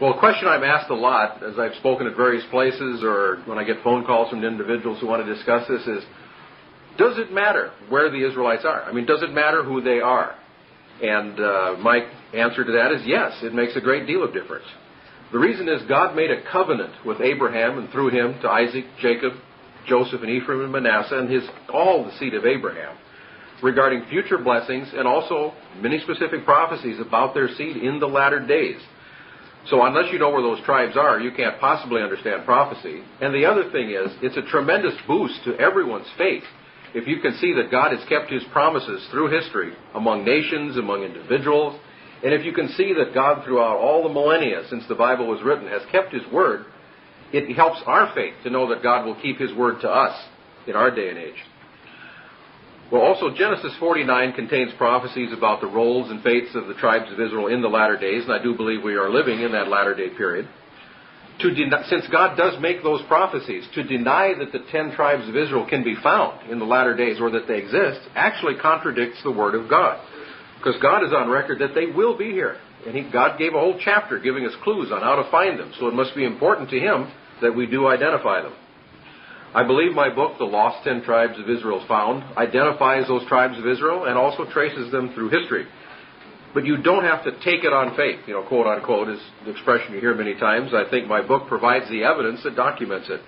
Well, a question I'm asked a lot as I've spoken at various places or when I get phone calls from individuals who want to discuss this is, does it matter where the Israelites are? I mean, does it matter who they are? And my answer to that is yes, it makes a great deal of difference. The reason is God made a covenant with Abraham and through him to Isaac, Jacob, Joseph, and Ephraim, and Manasseh, and all the seed of Abraham, regarding future blessings and also many specific prophecies about their seed in the latter days. So unless you know where those tribes are, you can't possibly understand prophecy. And the other thing is, it's a tremendous boost to everyone's faith if you can see that God has kept his promises through history among nations, among individuals, and if you can see that God throughout all the millennia since the Bible was written has kept his word, it helps our faith to know that God will keep his word to us in our day and age. Well, also Genesis 49 contains prophecies about the roles and fates of the tribes of Israel in the latter days, and I do believe we are living in that latter day period. Since God does make those prophecies, to deny that the 10 tribes of Israel can be found in the latter days or that they exist actually contradicts the Word of God. Because God is on record that they will be here. And God gave a whole chapter giving us clues on how to find them. So it must be important to him that we do identify them. I believe my book, The Lost 10 Tribes of Israel Found, identifies those tribes of Israel and also traces them through history. But you don't have to take it on faith, quote unquote, is the expression you hear many times. I think my book provides the evidence that documents it.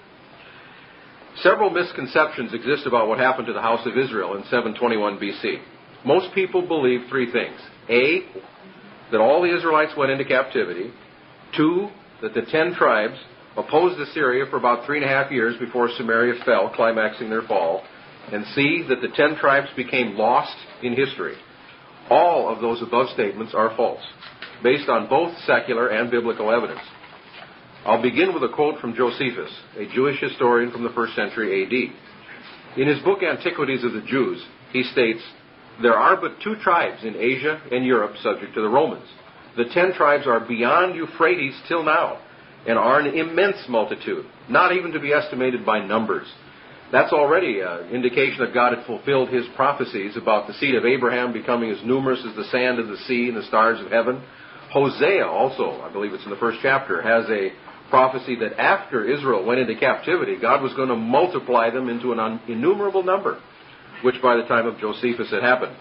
Several misconceptions exist about what happened to the house of Israel in 721 BC. Most people believe three things. A, that all the Israelites went into captivity. 2, that the 10 tribes opposed Assyria for about 3.5 years before Samaria fell, climaxing their fall. And C, that the 10 tribes became lost in history. All of those above statements are false, based on both secular and biblical evidence. I'll begin with a quote from Josephus, a Jewish historian from the 1st century A.D. In his book Antiquities of the Jews, he states, "There are but 2 tribes in Asia and Europe subject to the Romans. The 10 tribes are beyond Euphrates till now, and are an immense multitude, not even to be estimated by numbers." That's already an indication that God had fulfilled his prophecies about the seed of Abraham becoming as numerous as the sand of the sea and the stars of heaven. Hosea also, I believe it's in the 1st chapter, has a prophecy that after Israel went into captivity, God was going to multiply them into an innumerable number, which by the time of Josephus had happened.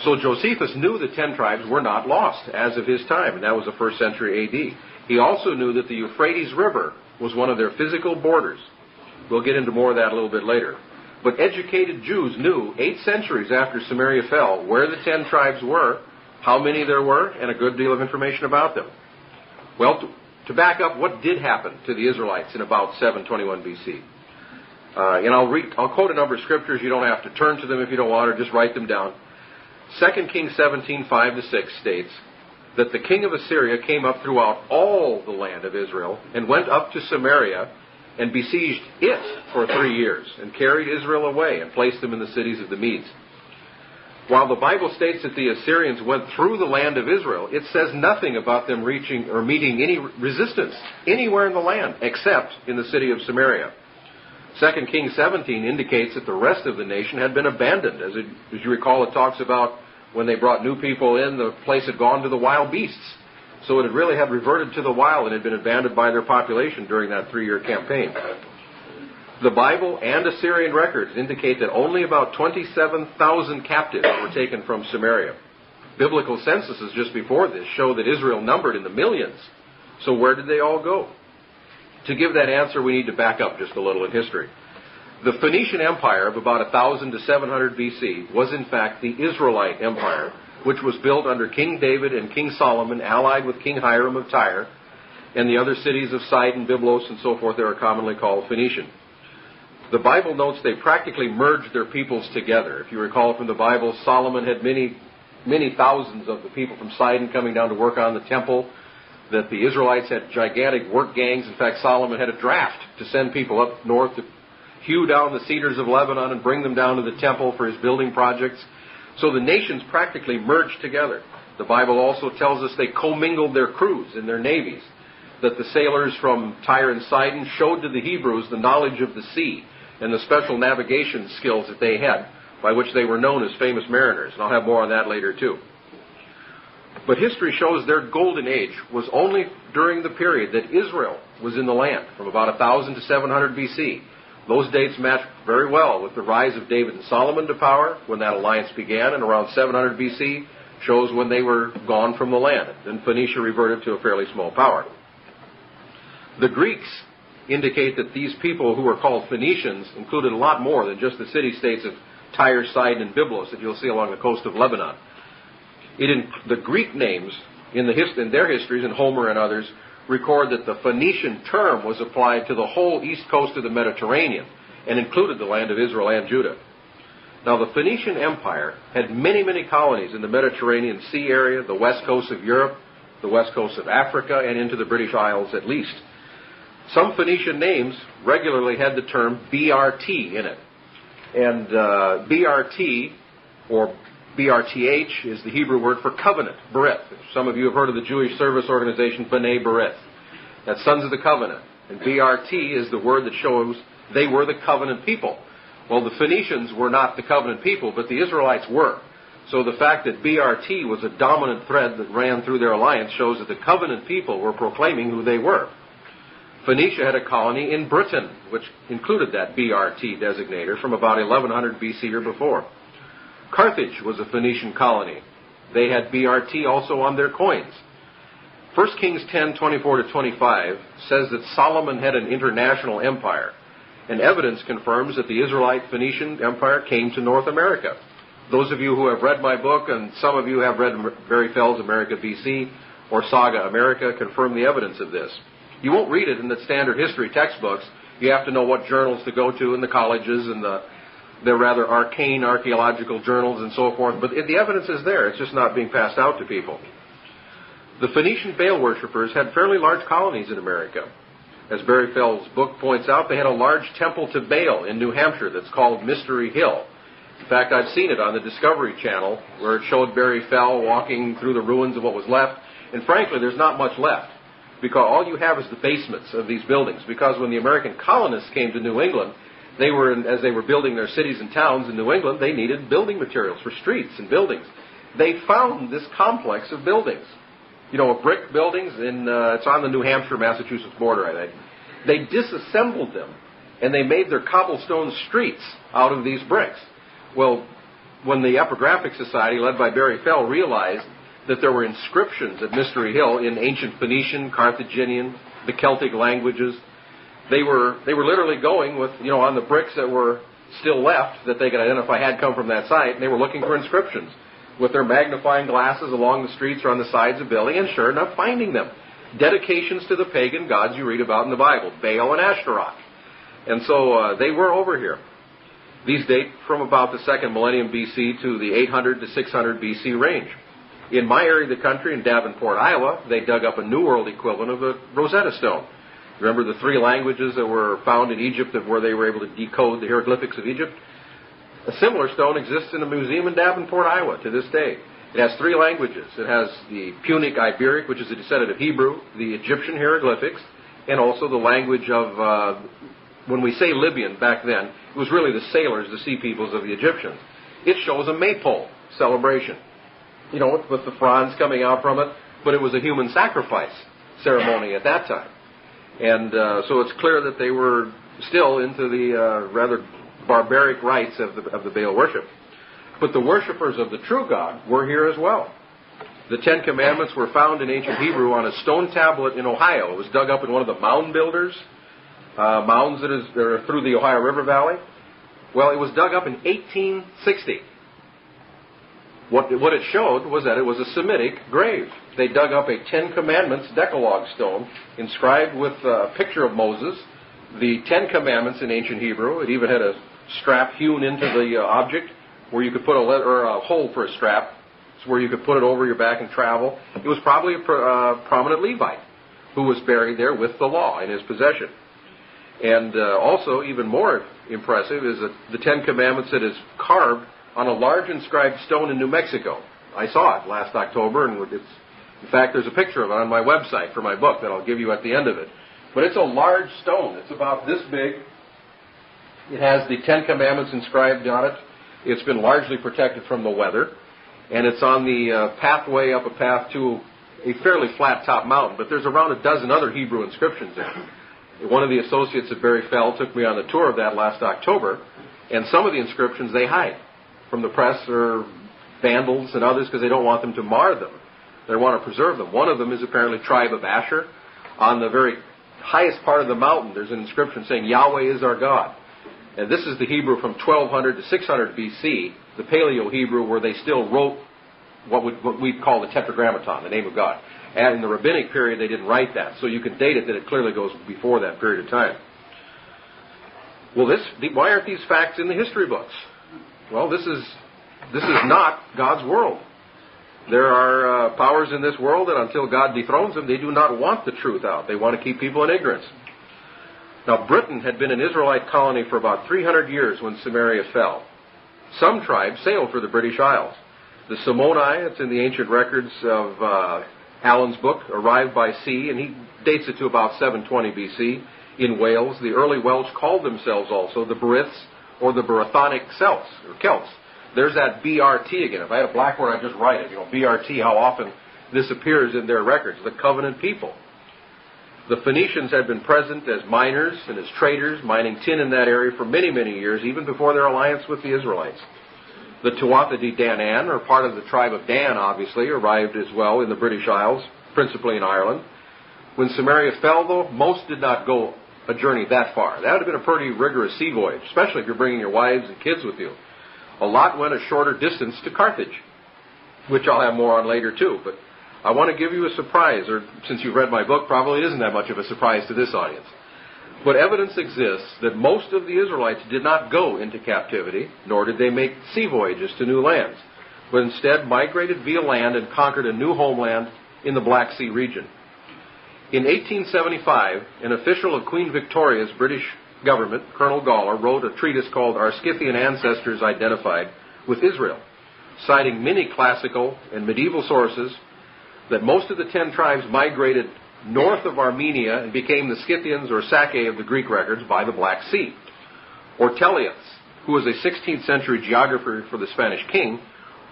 So Josephus knew the 10 tribes were not lost as of his time, and that was the 1st century A.D. He also knew that the Euphrates River was one of their physical borders. We'll get into more of that a little bit later. But educated Jews knew 8 centuries after Samaria fell where the 10 tribes were, how many there were, and a good deal of information about them. Well, to back up, what did happen to the Israelites in about 721 BC? And I'll quote a number of scriptures. You don't have to turn to them if you don't want, or just write them down. 2 Kings 17, 5-6 states that the king of Assyria came up throughout all the land of Israel and went up to Samaria and besieged it for 3 years, and carried Israel away and placed them in the cities of the Medes. While the Bible states that the Assyrians went through the land of Israel, it says nothing about them reaching or meeting any resistance anywhere in the land except in the city of Samaria. 2 Kings 17 indicates that the rest of the nation had been abandoned. As you recall, it talks about when they brought new people in, the place had gone to the wild beasts. So it really had reverted to the wild and had been abandoned by their population during that 3-year campaign. The Bible and Assyrian records indicate that only about 27,000 captives were taken from Samaria. Biblical censuses just before this show that Israel numbered in the millions. So where did they all go? To give that answer, we need to back up just a little in history. The Phoenician Empire of about 1000 to 700 BC was in fact the Israelite Empire, which was built under King David and King Solomon, allied with King Hiram of Tyre, and the other cities of Sidon, Byblos, and so forth that are commonly called Phoenician. The Bible notes they practically merged their peoples together. If you recall from the Bible, Solomon had many thousands of the people from Sidon coming down to work on the temple, that the Israelites had gigantic work gangs. In fact, Solomon had a draft to send people up north to hew down the cedars of Lebanon and bring them down to the temple for his building projects. So the nations practically merged together. The Bible also tells us they commingled their crews and their navies, that the sailors from Tyre and Sidon showed to the Hebrews the knowledge of the sea and the special navigation skills that they had, by which they were known as famous mariners. And I'll have more on that later too. But history shows their golden age was only during the period that Israel was in the land, from about 1000 to 700 BC. Those dates match very well with the rise of David and Solomon to power when that alliance began, and around 700 BC shows when they were gone from the land. Then Phoenicia reverted to a fairly small power. The Greeks indicate that these people who were called Phoenicians included a lot more than just the city-states of Tyre, Sidon, and Byblos that you'll see along the coast of Lebanon. The Greek names in their histories, and Homer and others, record that the Phoenician term was applied to the whole east coast of the Mediterranean and included the land of Israel and Judah. Now, the Phoenician Empire had many, many colonies in the Mediterranean Sea area, the west coast of Europe, the west coast of Africa, and into the British Isles at least. Some Phoenician names regularly had the term BRT in it. And BRT, or BRTH, is the Hebrew word for covenant, Berith. Some of you have heard of the Jewish service organization B'nai Berith. That's Sons of the Covenant. And BRT is the word that shows they were the covenant people. Well, the Phoenicians were not the covenant people, but the Israelites were. So the fact that BRT was a dominant thread that ran through their alliance shows that the covenant people were proclaiming who they were. Phoenicia had a colony in Britain, which included that BRT designator from about 1100 BC or before. Carthage was a Phoenician colony. They had BRT also on their coins. 1 Kings 10:24-25 says that Solomon had an international empire, and evidence confirms that the Israelite Phoenician Empire came to North America. Those of you who have read my book, and some of you have read Barry Fell's America BC or Saga America, confirm the evidence of this. You won't read it in the standard history textbooks. You have to know what journals to go to in the colleges and the rather arcane archaeological journals and so forth. But the evidence is there. It's just not being passed out to people. The Phoenician Baal worshippers had fairly large colonies in America. As Barry Fell's book points out, they had a large temple to Baal in New Hampshire that's called Mystery Hill. In fact, I've seen it on the Discovery Channel where it showed Barry Fell walking through the ruins of what was left. And frankly, there's not much left, because all you have is the basements of these buildings. Because when the American colonists came to New England, as they were building their cities and towns in New England, they needed building materials for streets and buildings. They found this complex of buildings. Brick buildings, it's on the New Hampshire-Massachusetts border, I think. They disassembled them, and they made their cobblestone streets out of these bricks. Well, when the Epigraphic Society, led by Barry Fell, realized that there were inscriptions at Mystery Hill in ancient Phoenician, Carthaginian, the Celtic languages, they were literally going with, on the bricks that were still left that they could identify had come from that site, and they were looking for inscriptions with their magnifying glasses along the streets or on the sides of buildings, and sure enough, finding them. Dedications to the pagan gods you read about in the Bible, Baal and Ashtaroth. And so they were over here. These date from about the 2nd millennium BC to the 800 to 600 BC range. In my area of the country, in Davenport, Iowa, they dug up a New World equivalent of a Rosetta Stone. Remember the 3 languages that were found in Egypt where they were able to decode the hieroglyphics of Egypt? A similar stone exists in a museum in Davenport, Iowa, to this day. It has 3 languages. It has the Punic Iberic, which is a descendant of Hebrew, the Egyptian hieroglyphics, and also the language of, when we say Libyan back then, it was really the sailors, the sea peoples of the Egyptians. It shows a maypole celebration, with the fronds coming out from it, but it was a human sacrifice ceremony at that time. And so it's clear that they were still into the rather barbaric rites of the Baal worship. But the worshippers of the true God were here as well. The 10 Commandments were found in ancient Hebrew on a stone tablet in Ohio. It was dug up in one of the mound builders, mounds that are through the Ohio River Valley. Well, it was dug up in 1860. What it showed was that it was a Semitic grave. They dug up a 10 Commandments Decalogue stone inscribed with a picture of Moses, the 10 Commandments in ancient Hebrew. It even had a strap hewn into the object where you could put a hole for a strap, so where you could put it over your back and travel. It was probably a prominent Levite who was buried there with the law in his possession. And also, even more impressive is that the 10 Commandments that is carved on a large inscribed stone in New Mexico. I saw it last October, and in fact, there's a picture of it on my website for my book that I'll give you at the end of it. But it's a large stone. It's about this big. It has the 10 Commandments inscribed on it. It's been largely protected from the weather. and it's on the pathway up a path to a fairly flat-top mountain. But there's around a dozen other Hebrew inscriptions there. One of the associates at Barry Fell took me on the tour of that last October, and some of the inscriptions they hide from the press or vandals and others because they don't want them to mar them. They want to preserve them. One of them is apparently tribe of Asher. On the very highest part of the mountain, there's an inscription saying, Yahweh is our God. And this is the Hebrew from 1200 to 600 BC, the Paleo-Hebrew, where they still wrote what we'd call the Tetragrammaton, the name of God. And in the rabbinic period, they didn't write that. So you can date it that it clearly goes before that period of time. Well, why aren't these facts in the history books? Well, this is not God's world. There are powers in this world that until God dethrones them, they do not want the truth out. They want to keep people in ignorance. Now, Britain had been an Israelite colony for about 300 years when Samaria fell. Some tribes sailed for the British Isles. The Simoni, it's in the ancient records of Allen's book, arrived by sea, and he dates it to about 720 BC in Wales. The early Welsh called themselves also the Beriths or the Brythonic Celts. There's that BRT again. If I had a blackboard, I'd just write it. BRT, how often this appears in their records. The covenant people. The Phoenicians had been present as miners and as traders, mining tin in that area for many, many years, even before their alliance with the Israelites. The Tuatha De Danann, or part of the tribe of Dan, obviously, arrived as well in the British Isles, principally in Ireland. When Samaria fell, though, most did not go a journey that far. That would have been a pretty rigorous sea voyage, especially if you're bringing your wives and kids with you. A lot went a shorter distance to Carthage, which I'll have more on later too. But I want to give you a surprise, or since you've read my book, probably it isn't that much of a surprise to this audience. But evidence exists that most of the Israelites did not go into captivity, nor did they make sea voyages to new lands, but instead migrated via land and conquered a new homeland in the Black Sea region. In 1875, an official of Queen Victoria's British government, Colonel Gawler, wrote a treatise called Our Scythian Ancestors Identified with Israel, citing many classical and medieval sources that most of the 10 tribes migrated north of Armenia and became the Scythians or Sacae of the Greek records by the Black Sea. Ortelius, who was a 16th century geographer for the Spanish king,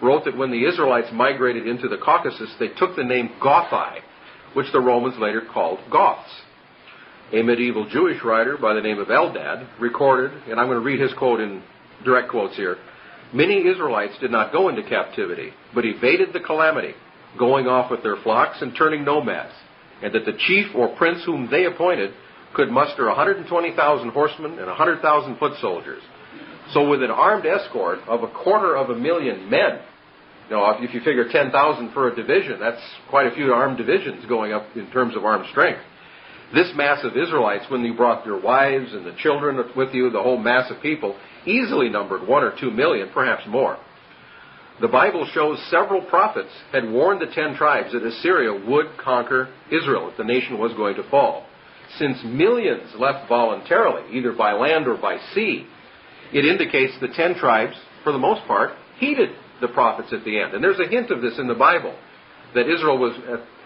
wrote that when the Israelites migrated into the Caucasus, they took the name Gothi, which the Romans later called Goths. A medieval Jewish writer by the name of Eldad recorded, and I'm going to read his quote in direct quotes here, many Israelites did not go into captivity, but evaded the calamity, going off with their flocks and turning nomads, and that the chief or prince whom they appointed could muster 120,000 horsemen and 100,000 foot soldiers. So with an armed escort of 250,000 men, if you figure 10,000 for a division, that's quite a few armed divisions going up in terms of armed strength. This mass of Israelites, when you brought your wives and the children with you, the whole mass of people, easily numbered 1 or 2 million, perhaps more. The Bible shows several prophets had warned the 10 tribes that Assyria would conquer Israel if the nation was going to fall. Since millions left voluntarily, either by land or by sea, it indicates the 10 tribes, for the most part, heeded the prophets at the end. And there's a hint of this in the Bible, that Israel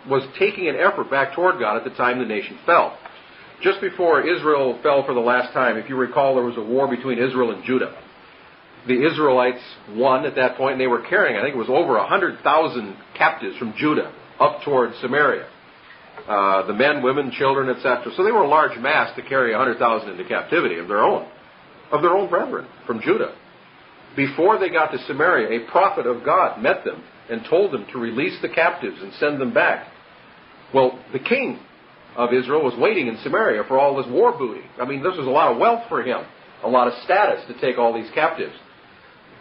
was taking an effort back toward God at the time the nation fell. Just before Israel fell for the last time, if you recall, there was a war between Israel and Judah. The Israelites won at that point, and they were carrying, I think it was over 100,000 captives from Judah up toward Samaria. The men, women, children, etc. So they were a large mass to carry 100,000 into captivity of their own brethren from Judah. Before they got to Samaria, a prophet of God met them and told them to release the captives and send them back. Well, the king of Israel was waiting in Samaria for all this war booty. I mean, this was a lot of wealth for him, a lot of status to take all these captives.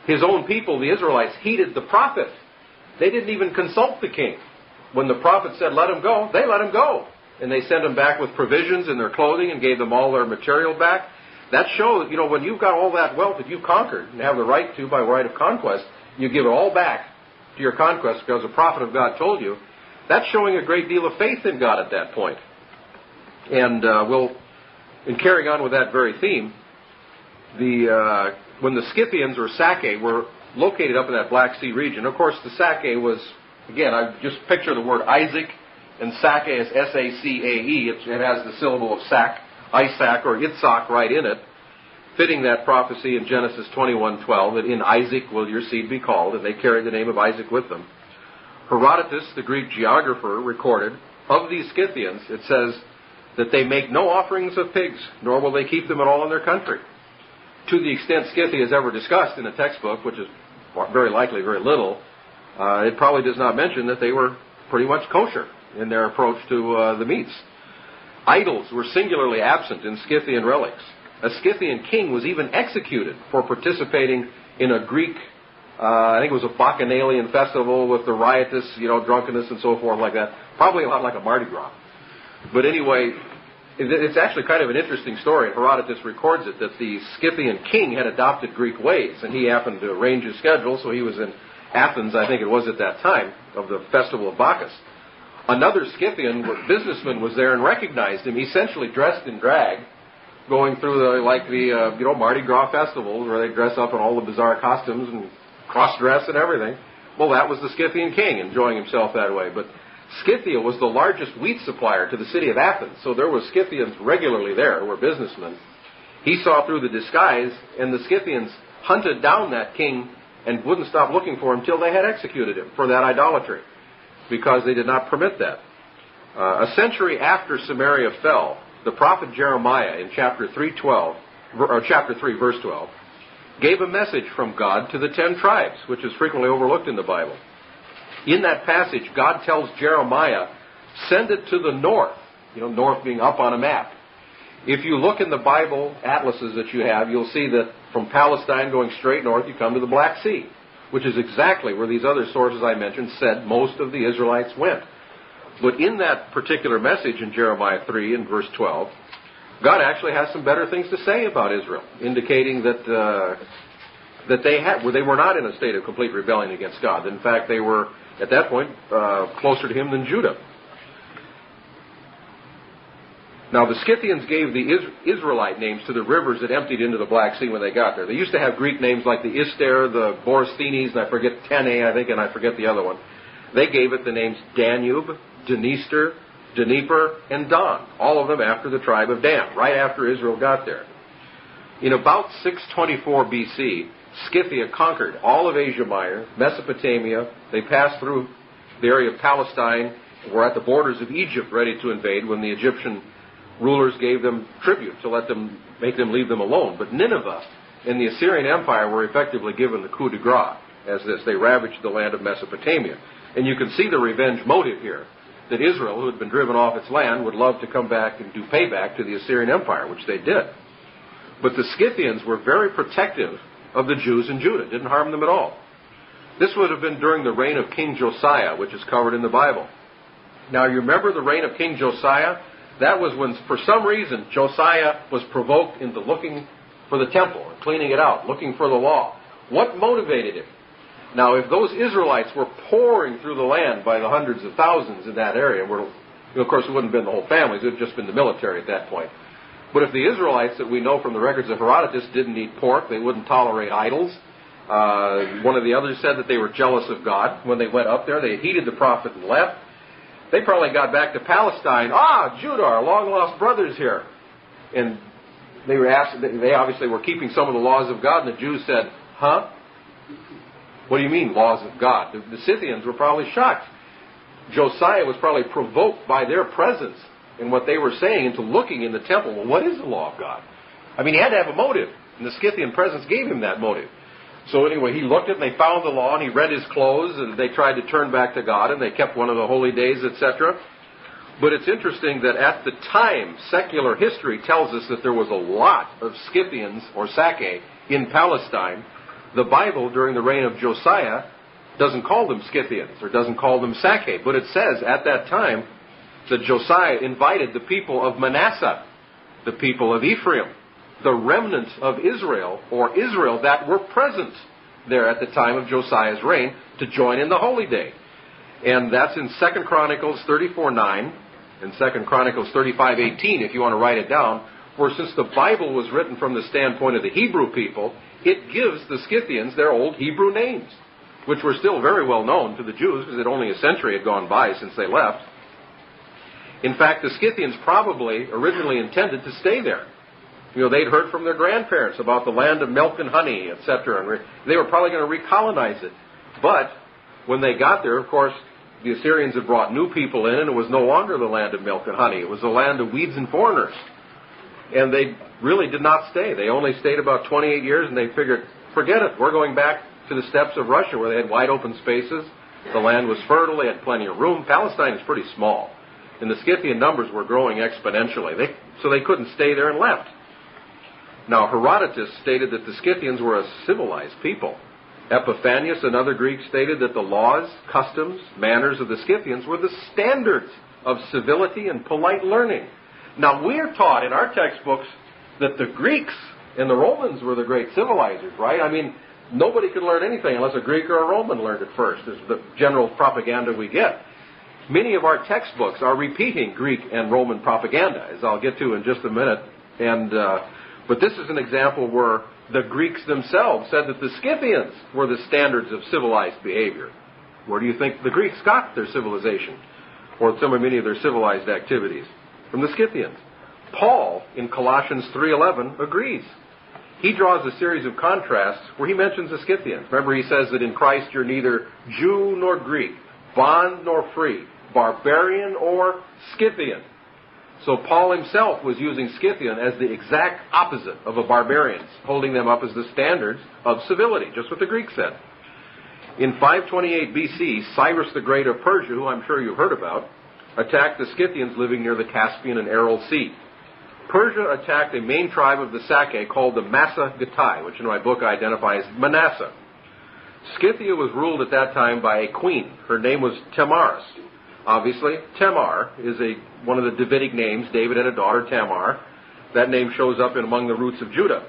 His own people, the Israelites, heeded the prophet. They didn't even consult the king. When the prophet said, let him go, they let him go. And they sent him back with provisions and their clothing and gave them all their material back. That shows, when you've got all that wealth that you've conquered and have the right to by right of conquest, you give it all back to your conquest because the prophet of God told you. That's showing a great deal of faith in God at that point. And in carrying on with that very theme, when the Scythians or Sacae were located up in that Black Sea region, of course the Sacae was, again, I just picture the word Isaac, and Sacae is S-A-C-A-E. It has the syllable of sac, Isaac or Itzhak right in it. fitting that prophecy in Genesis 21:12, that in Isaac will your seed be called, and they carried the name of Isaac with them. Herodotus, the Greek geographer, recorded, of these Scythians, it says that they make no offerings of pigs, nor will they keep them at all in their country. To the extent Scythia is ever discussed in a textbook, which is very likely very little, it probably does not mention that they were pretty much kosher in their approach to the meats. Idols were singularly absent in Scythian relics. A Scythian king was even executed for participating in a Greek, I think it was a Bacchanalian festival with the riotous, drunkenness and so forth like that. Probably a lot like a Mardi Gras. But anyway, it's actually kind of an interesting story. Herodotus records it, that the Scythian king had adopted Greek ways, and he happened to arrange his schedule, so he was in Athens, I think it was at that time, of the festival of Bacchus. Another Scythian businessman was there and recognized him, essentially dressed in drag, going through the Mardi Gras festivals where they dress up in all the bizarre costumes and cross-dress and everything. Well, that was the Scythian king enjoying himself that way. But Scythia was the largest wheat supplier to the city of Athens, so there were Scythians regularly there who were businessmen. He saw through the disguise, and the Scythians hunted down that king and wouldn't stop looking for him until they had executed him for that idolatry, because they did not permit that. A century after Samaria fell, the prophet Jeremiah in chapter 3, verse 12, gave a message from God to the 10 tribes, which is frequently overlooked in the Bible. In that passage, God tells Jeremiah, send it to the north, north being up on a map. If you look in the Bible atlases that you have, you'll see that from Palestine going straight north, you come to the Black Sea, which is exactly where these other sources I mentioned said most of the Israelites went. But in that particular message in Jeremiah 3 and verse 12, God actually has some better things to say about Israel, indicating that they were not in a state of complete rebellion against God. In fact, they were, at that point, closer to Him than Judah. Now, the Scythians gave the Israelite names to the rivers that emptied into the Black Sea when they got there. They used to have Greek names like the Ister, the Borysthenes, and I forget Tene, and I forget the other one. They gave it the names Danube, Dniester, Dnieper, and Don, all of them after the tribe of Dan, right after Israel got there. In about 624 BC, Scythia conquered all of Asia Minor, Mesopotamia. They passed through the area of Palestine, were at the borders of Egypt ready to invade when the Egyptian rulers gave them tribute to make them leave them alone. But Nineveh and the Assyrian Empire were effectively given the coup de grace as this. They ravaged the land of Mesopotamia. And you can see the revenge motive here, that Israel, who had been driven off its land, would love to come back and do payback to the Assyrian Empire, which they did. But the Scythians were very protective of the Jews in Judah, didn't harm them at all. This would have been during the reign of King Josiah, which is covered in the Bible. Now, you remember the reign of King Josiah? That was when, for some reason, Josiah was provoked into looking for the temple, and cleaning it out, looking for the law. What motivated him? Now, if those Israelites were pouring through the land by the hundreds of thousands in that area, of course it wouldn't have been the whole families, it would have just been the military at that point. But if the Israelites that we know from the records of Herodotus didn't eat pork, they wouldn't tolerate idols. One of the others said that they were jealous of God. When they went up there, they heeded the prophet and left. They probably got back to Palestine. Judah, our long-lost brothers here. And they obviously were keeping some of the laws of God, and the Jews said, huh? What do you mean, laws of God? The Scythians were probably shocked. Josiah was probably provoked by their presence and what they were saying into looking in the temple. Well, what is the law of God? I mean, he had to have a motive, and the Scythian presence gave him that motive. So anyway, he looked at it, and they found the law, and he read his clothes, and they tried to turn back to God, and they kept one of the holy days, etc. But it's interesting that at the time, secular history tells us that there was a lot of Scythians, or Sake, in Palestine. The Bible, during the reign of Josiah, doesn't call them Scythians, or doesn't call them Sake, but it says at that time that Josiah invited the people of Manasseh, the people of Ephraim, the remnants of Israel, or Israel that were present there at the time of Josiah's reign, to join in the holy day. And that's in 2 Chronicles 34:9 and 2 Chronicles 35:18, if you want to write it down, where since the Bible was written from the standpoint of the Hebrew people, it gives the Scythians their old Hebrew names, which were still very well known to the Jews, because only a century had gone by since they left. In fact, the Scythians probably originally intended to stay there. They'd heard from their grandparents about the land of milk and honey, etc., and they were probably going to recolonize it. But when they got there, of course, the Assyrians had brought new people in, and it was no longer the land of milk and honey. It was the land of weeds and foreigners. And they really did not stay. They only stayed about 28 years, and they figured, forget it, we're going back to the steppes of Russia where they had wide open spaces. The land was fertile, they had plenty of room. Palestine is pretty small, and the Scythian numbers were growing exponentially. So they couldn't stay there and left. Now, Herodotus stated that the Scythians were a civilized people. Epiphanius, another Greek, stated that the laws, customs, manners of the Scythians were the standards of civility and polite learning. Now, we're taught in our textbooks that the Greeks and the Romans were the great civilizers, right? I mean, nobody could learn anything unless a Greek or a Roman learned it first, is the general propaganda we get. Many of our textbooks are repeating Greek and Roman propaganda, as I'll get to in just a minute. But this is an example where the Greeks themselves said that the Scythians were the standards of civilized behavior. Where do you think the Greeks got their civilization, or many of their civilized activities? From the Scythians. Paul, in Colossians 3:11, agrees. He draws a series of contrasts where he mentions the Scythians. Remember, he says that in Christ you're neither Jew nor Greek, bond nor free, barbarian or Scythian. So Paul himself was using Scythian as the exact opposite of a barbarian, holding them up as the standards of civility, just what the Greeks said. In 528 BC, Cyrus the Great of Persia, who I'm sure you've heard about, attacked the Scythians living near the Caspian and Aral Sea. Persia attacked a main tribe of the Sake called the Massa Gittai, which in my book I identify as Manasseh. Scythia was ruled at that time by a queen. Her name was Tamaris. Obviously, Tamar is one of the Davidic names. David had a daughter, Tamar. That name shows up among the roots of Judah.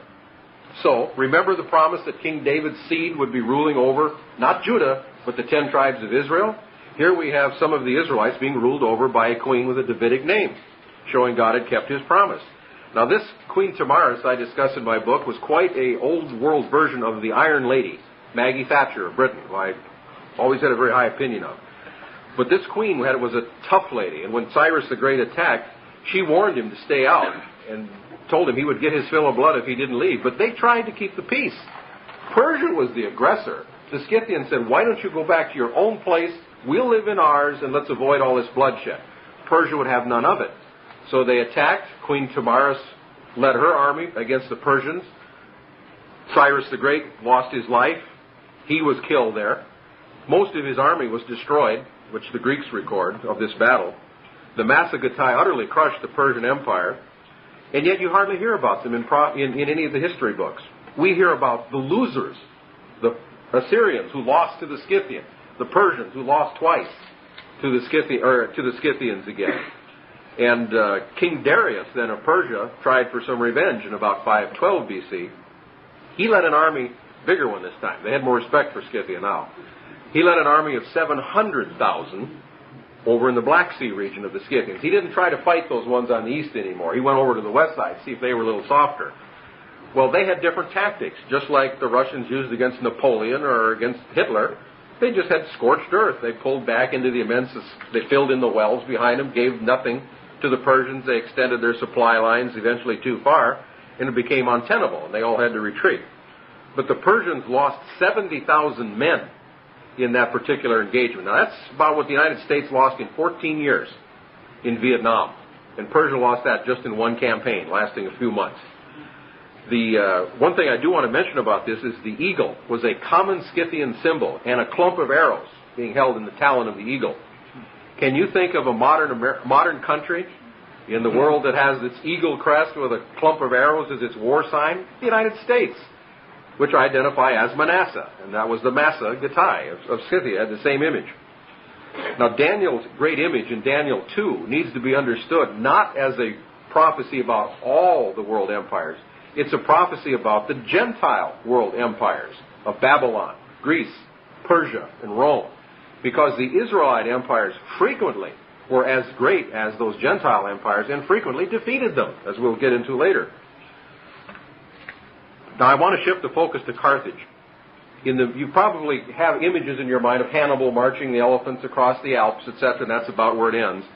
So, remember the promise that King David's seed would be ruling over, not Judah, but the 10 tribes of Israel? Here we have some of the Israelites being ruled over by a queen with a Davidic name, showing God had kept his promise. Now, this Queen Tamaris I discuss in my book was quite an old world version of the Iron Lady, Maggie Thatcher of Britain, who I always had a very high opinion of. But this queen was a tough lady, and when Cyrus the Great attacked, she warned him to stay out and told him he would get his fill of blood if he didn't leave. But they tried to keep the peace. Persia was the aggressor. The Scythians said, why don't you go back to your own place? We'll live in ours, and let's avoid all this bloodshed. Persia would have none of it. So they attacked. Queen Tamaris led her army against the Persians. Cyrus the Great lost his life. He was killed there. Most of his army was destroyed, which the Greeks record of this battle. The Massa Gittai utterly crushed the Persian Empire, and yet you hardly hear about them in any of the history books. We hear about the losers, the Assyrians who lost to the Scythians, the Persians who lost twice to the Scythians again. And King Darius, then of Persia, tried for some revenge in about 512 BC. He led an army, bigger one this time. They had more respect for Scythia now. He led an army of 700,000 over in the Black Sea region of the Scythians. He didn't try to fight those ones on the east anymore. He went over to the west side to see if they were a little softer. Well, they had different tactics, just like the Russians used against Napoleon or against Hitler. They just had scorched earth. They pulled back into the they filled in the wells behind them, gave nothing to the Persians. They extended their supply lines eventually too far, and it became untenable, and they all had to retreat. But the Persians lost 70,000 men in that particular engagement. Now, that's about what the United States lost in 14 years in Vietnam. And Persia lost that just in one campaign, lasting a few months. The one thing I do want to mention about this is the eagle was a common Scythian symbol and a clump of arrows being held in the talon of the eagle. Can you think of a modern country in the world that has its eagle crest with a clump of arrows as its war sign? The United States, which I identify as Manasseh, and that was the Massa Gittai of Scythia, had the same image. Now, Daniel's great image in Daniel 2 needs to be understood not as a prophecy about all the world empires. It's a prophecy about the Gentile world empires of Babylon, Greece, Persia, and Rome, because the Israelite empires frequently were as great as those Gentile empires and frequently defeated them, as we'll get into later. Now, I want to shift the focus to Carthage. You probably have images in your mind of Hannibal marching the elephants across the Alps, etc., and that's about where it ends.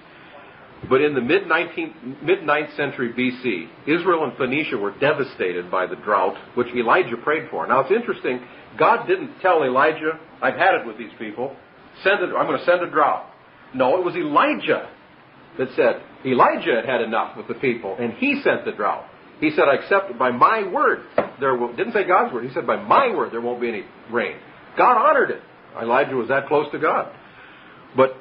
But in the mid-9th century B.C., Israel and Phoenicia were devastated by the drought, which Elijah prayed for. Now, it's interesting. God didn't tell Elijah, I've had it with these people. I'm going to send a drought. No, it was Elijah that said, Elijah had enough with the people, and he sent the drought. He said, I accept it by my word. Didn't say God's word. He said, by my word, there won't be any rain. God honored it. Elijah was that close to God. But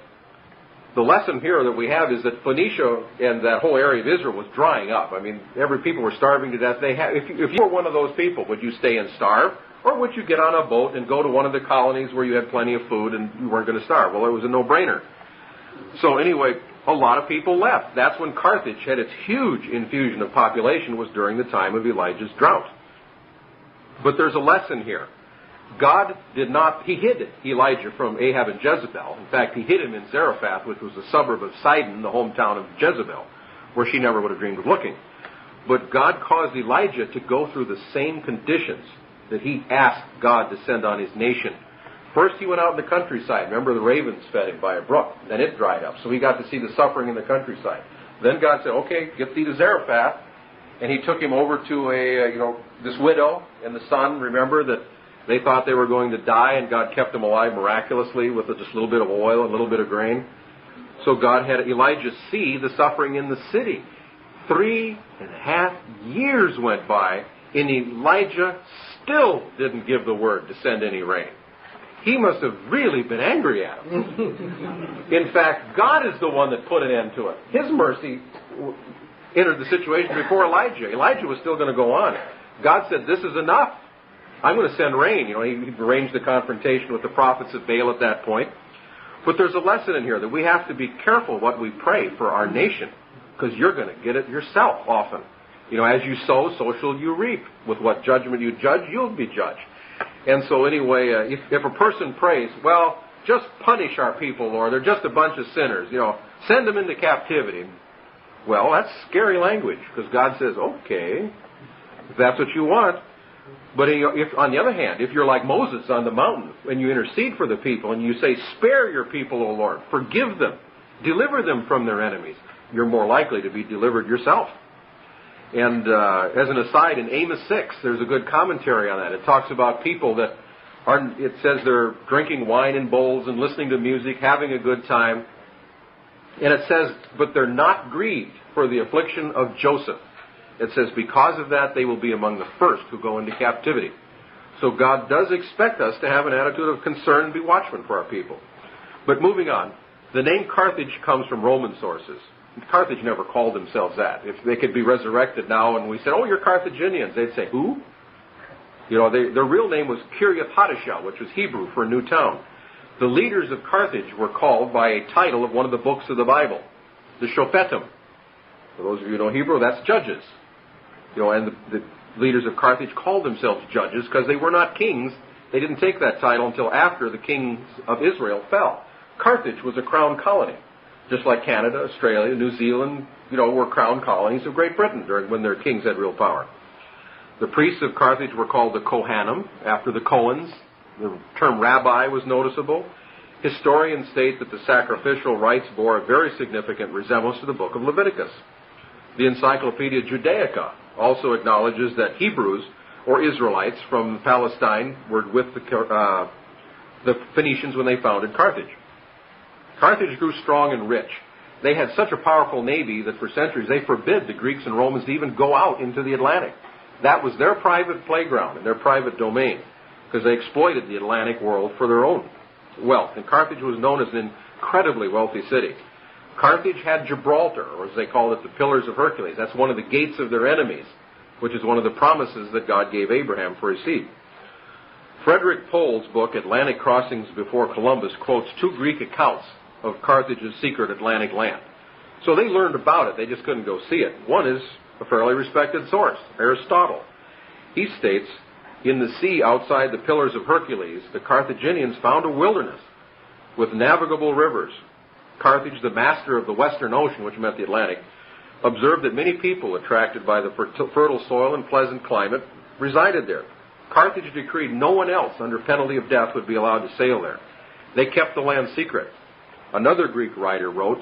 the lesson here that we have is that Phoenicia and that whole area of Israel was drying up. I mean, every people were starving to death. If you were one of those people, would you stay and starve? Or would you get on a boat and go to one of the colonies where you had plenty of food and you weren't going to starve? Well, it was a no-brainer. So anyway, a lot of people left. That's when Carthage had its huge infusion of population, was during the time of Elijah's drought. But there's a lesson here. God he hid Elijah from Ahab and Jezebel. In fact, he hid him in Zarephath, which was a suburb of Sidon, the hometown of Jezebel, where she never would have dreamed of looking. But God caused Elijah to go through the same conditions that he asked God to send on his nation. First, he went out in the countryside. Remember, the ravens fed him by a brook. Then it dried up. So he got to see the suffering in the countryside. Then God said, okay, get thee to Zarephath. And he took him over to this widow and the son. Remember that they thought they were going to die, and God kept them alive miraculously with just a little bit of oil and a little bit of grain. So God had Elijah see the suffering in the city. 3.5 years went by, and Elijah still didn't give the word to send any rain. He must have really been angry at him. In fact, God is the one that put an end to it. His mercy entered the situation before Elijah. Elijah was still going to go on. God said, this is enough. I'm going to send rain. He arranged the confrontation with the prophets of Baal at that point. But there's a lesson in here that we have to be careful what we pray for our nation, because you're going to get it yourself often. As you sow, so shall you reap. With what judgment you judge, you'll be judged. And so anyway, if a person prays, well, just punish our people, Lord. They're just a bunch of sinners. Send them into captivity. Well, that's scary language, because God says, okay, if that's what you want. But if, on the other hand, if you're like Moses on the mountain and you intercede for the people and you say, spare your people, O Lord, forgive them, deliver them from their enemies, you're more likely to be delivered yourself. And as an aside, in Amos 6, there's a good commentary on that. It talks about people that it says they're drinking wine in bowls and listening to music, having a good time. And it says, but they're not grieved for the affliction of Joseph. It says, because of that, they will be among the first who go into captivity. So God does expect us to have an attitude of concern and be watchmen for our people. But moving on, the name Carthage comes from Roman sources. Carthage never called themselves that. If they could be resurrected now and we said, oh, you're Carthaginians, they'd say, who? Their real name was Kiryat-Hadashah, which was Hebrew for a new town. The leaders of Carthage were called by a title of one of the books of the Bible, the Shofetim. For those of you who know Hebrew, that's judges. And the leaders of Carthage called themselves judges because they were not kings. They didn't take that title until after the kings of Israel fell. Carthage was a crown colony, just like Canada, Australia, New Zealand, were crown colonies of Great Britain when their kings had real power. The priests of Carthage were called the Kohanim, after the Cohens. The term rabbi was noticeable. Historians state that the sacrificial rites bore a very significant resemblance to the book of Leviticus. The Encyclopedia Judaica also acknowledges that Hebrews, or Israelites from Palestine, were with the Phoenicians when they founded Carthage. Carthage grew strong and rich. They had such a powerful navy that for centuries they forbid the Greeks and Romans to even go out into the Atlantic. That was their private playground and their private domain, because they exploited the Atlantic world for their own wealth. And Carthage was known as an incredibly wealthy city. Carthage had Gibraltar, or as they called it, the Pillars of Hercules. That's one of the gates of their enemies, which is one of the promises that God gave Abraham for his seed. Frederick Pohl's book, Atlantic Crossings Before Columbus, quotes 2 Greek accounts of Carthage's secret Atlantic land. So they learned about it, they just couldn't go see it. One is a fairly respected source, Aristotle. He states, in the sea outside the Pillars of Hercules, the Carthaginians found a wilderness with navigable rivers. Carthage, the master of the Western Ocean, which meant the Atlantic, observed that many people attracted by the fertile soil and pleasant climate resided there. Carthage decreed no one else under penalty of death would be allowed to sail there. They kept the land secret. Another Greek writer wrote,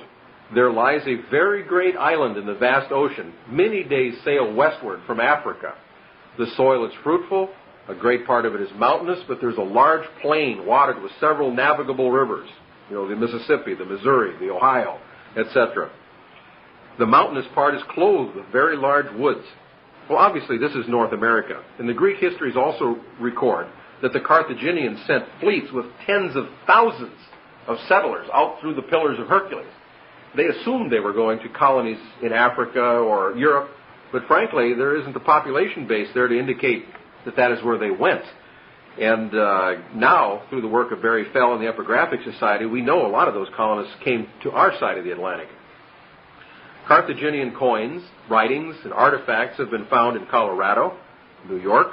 there lies a very great island in the vast ocean, many days' sail westward from Africa. The soil is fruitful, a great part of it is mountainous, but there's a large plain watered with several navigable rivers, the Mississippi, the Missouri, the Ohio, etc. The mountainous part is clothed with very large woods. Well, obviously, this is North America. And the Greek histories also record that the Carthaginians sent fleets with tens of thousands of settlers out through the Pillars of Hercules. They assumed they were going to colonies in Africa or Europe, but frankly, there isn't a population base there to indicate that that is where they went. And now, through the work of Barry Fell and the Epigraphic Society, we know a lot of those colonists came to our side of the Atlantic. Carthaginian coins, writings, and artifacts have been found in Colorado, New York,